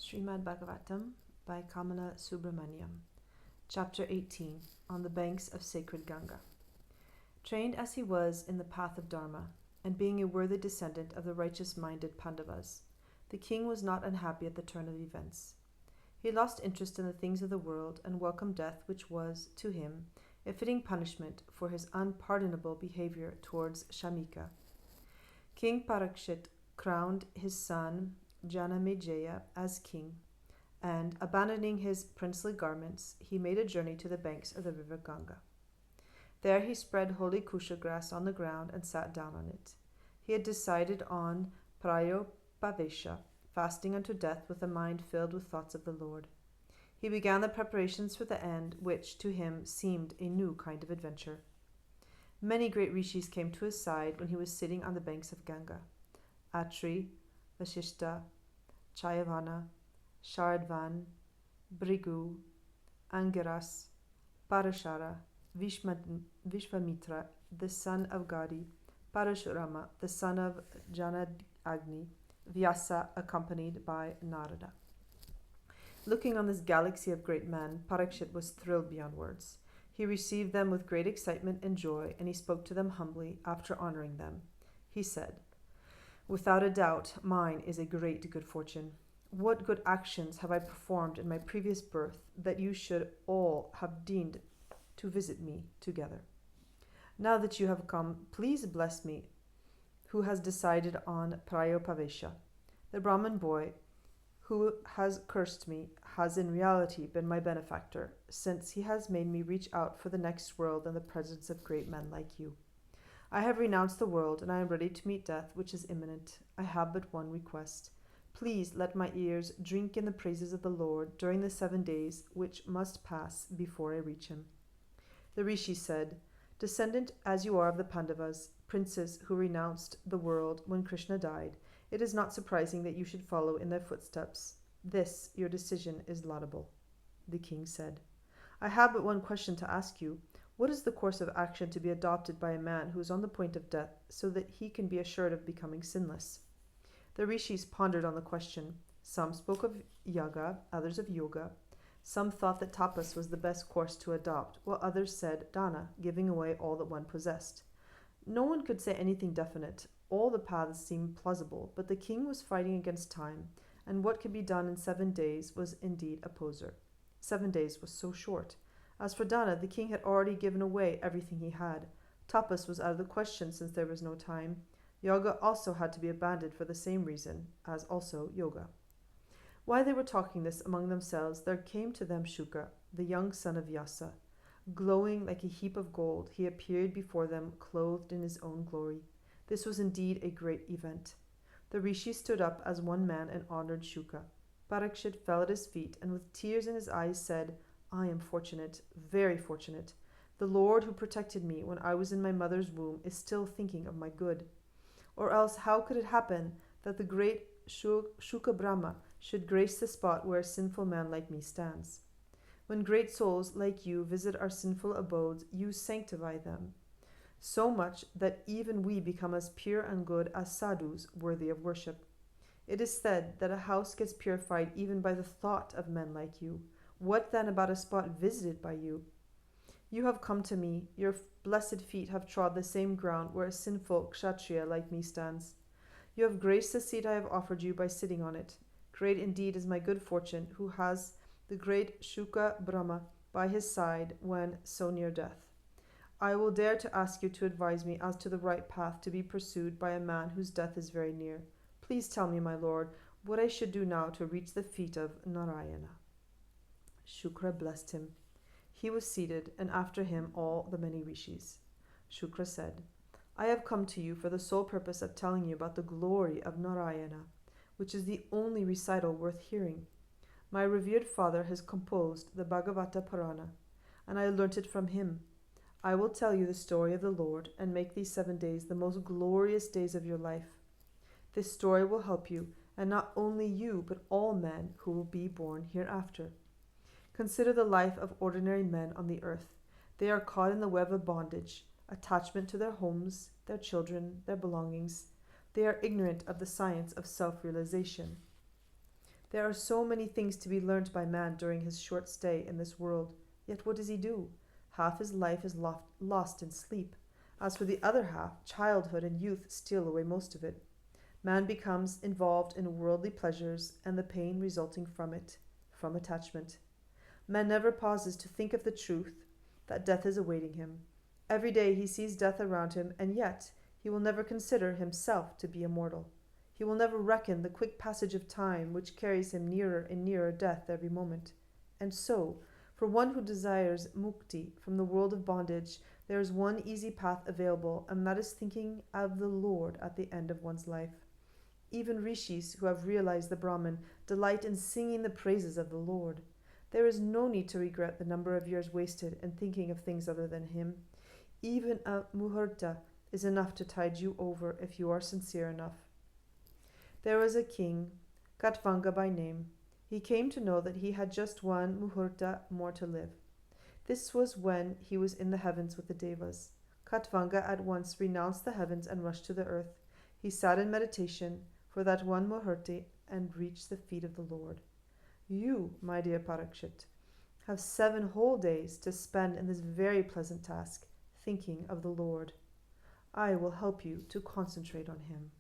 Srimad Bhagavatam by Kamala Subramaniam. Chapter 18. On the Banks of Sacred Ganga. Trained as he was in the path of Dharma, and being a worthy descendant of the righteous-minded Pandavas, the king was not unhappy at the turn of events. He lost interest in the things of the world and welcomed death, which was, to him, a fitting punishment for his unpardonable behavior towards Shamika. King Parikshit crowned his son Anjani-Evora as king, and, abandoning his princely garments, he made a journey to the banks of the river Ganga. There he spread holy kusha grass on the ground and sat down on it. He had decided on prayopavesha, fasting unto death with a mind filled with thoughts of the Lord. He began the preparations for the end, which to him seemed a new kind of adventure. Many great rishis came to his side when he was sitting on the banks of Ganga. Atri, Vasishta, Chayavana, Sharadvan, Brigu, Angiras, Parashara, Vishvamitra, the son of Gadi, Parashurama, the son of Janad-Agni, Vyasa, accompanied by Narada. Looking on this galaxy of great men, Parikshit was thrilled beyond words. He received them with great excitement and joy, and he spoke to them humbly after honoring them. He said, "Without a doubt, mine is a great good fortune. What good actions have I performed in my previous birth that you should all have deigned to visit me together? Now that you have come, please bless me, who has decided on prayopavesha. The Brahmin boy who has cursed me has in reality been my benefactor, since he has made me reach out for the next world in the presence of great men like you. I have renounced the world, and I am ready to meet death, which is imminent. I have but one request. Please let my ears drink in the praises of the Lord during the 7 days which must pass before I reach him." The rishi said, "Descendant as you are of the Pandavas, princes who renounced the world when Krishna died, it is not surprising that you should follow in their footsteps. This, your decision, is laudable." The king said, "I have but one question to ask you. What is the course of action to be adopted by a man who is on the point of death, so that he can be assured of becoming sinless?" The rishis pondered on the question. Some spoke of yaga, others of yoga. Some thought that tapas was the best course to adopt, while others said dana, giving away all that one possessed. No one could say anything definite. All the paths seemed plausible, but the king was fighting against time, and what could be done in 7 days was indeed a poser. 7 days was so short. As for dana, the king had already given away everything he had. Tapas was out of the question since there was no time. Yoga also had to be abandoned for the same reason, as also yoga. While they were talking this among themselves, there came to them Shuka, the young son of Vyasa. Glowing like a heap of gold, he appeared before them, clothed in his own glory. This was indeed a great event. The rishi stood up as one man and honored Shuka. Parikshit fell at his feet, and with tears in his eyes said, "I am fortunate, very fortunate. The Lord who protected me when I was in my mother's womb is still thinking of my good. Or else how could it happen that the great Shuka Brahma should grace the spot where a sinful man like me stands? When great souls like you visit our sinful abodes, you sanctify them, so much that even we become as pure and good as sadhus worthy of worship. It is said that a house gets purified even by the thought of men like you. What then about a spot visited by you? You have come to me, your blessed feet have trod the same ground where a sinful kshatriya like me stands. You have graced the seat I have offered you by sitting on it. Great indeed is my good fortune, who has the great Shuka Brahma by his side when so near death. I will dare to ask you to advise me as to the right path to be pursued by a man whose death is very near. Please tell me, my lord, what I should do now to reach the feet of Narayana." Shukra blessed him. He was seated, and after him all the many rishis. Shukra said, "I have come to you for the sole purpose of telling you about the glory of Narayana, which is the only recital worth hearing. My revered father has composed the Bhagavata Purana, and I learnt it from him. I will tell you the story of the Lord and make these 7 days the most glorious days of your life. This story will help you, and not only you, but all men who will be born hereafter. Consider the life of ordinary men on the earth. They are caught in the web of bondage, attachment to their homes, their children, their belongings. They are ignorant of the science of self-realization. There are so many things to be learnt by man during his short stay in this world, yet what does he do? Half his life is lost in sleep. As for the other half, childhood and youth steal away most of it. Man becomes involved in worldly pleasures and the pain resulting from it, from attachment. Man never pauses to think of the truth that death is awaiting him. Every day he sees death around him, and yet he will never consider himself to be immortal. He will never reckon the quick passage of time which carries him nearer and nearer death every moment. And so, for one who desires mukti from the world of bondage, there is one easy path available, and that is thinking of the Lord at the end of one's life. Even rishis who have realized the Brahman delight in singing the praises of the Lord. There is no need to regret the number of years wasted in thinking of things other than Him. Even a muhurta is enough to tide you over if you are sincere enough. There was a king, Katvanga by name. He came to know that he had just one muhurta more to live. This was when he was in the heavens with the devas. Katvanga at once renounced the heavens and rushed to the earth. He sat in meditation for that one muhurta and reached the feet of the Lord. You, my dear Parikshit, have 7 whole days to spend in this very pleasant task, thinking of the Lord. I will help you to concentrate on Him.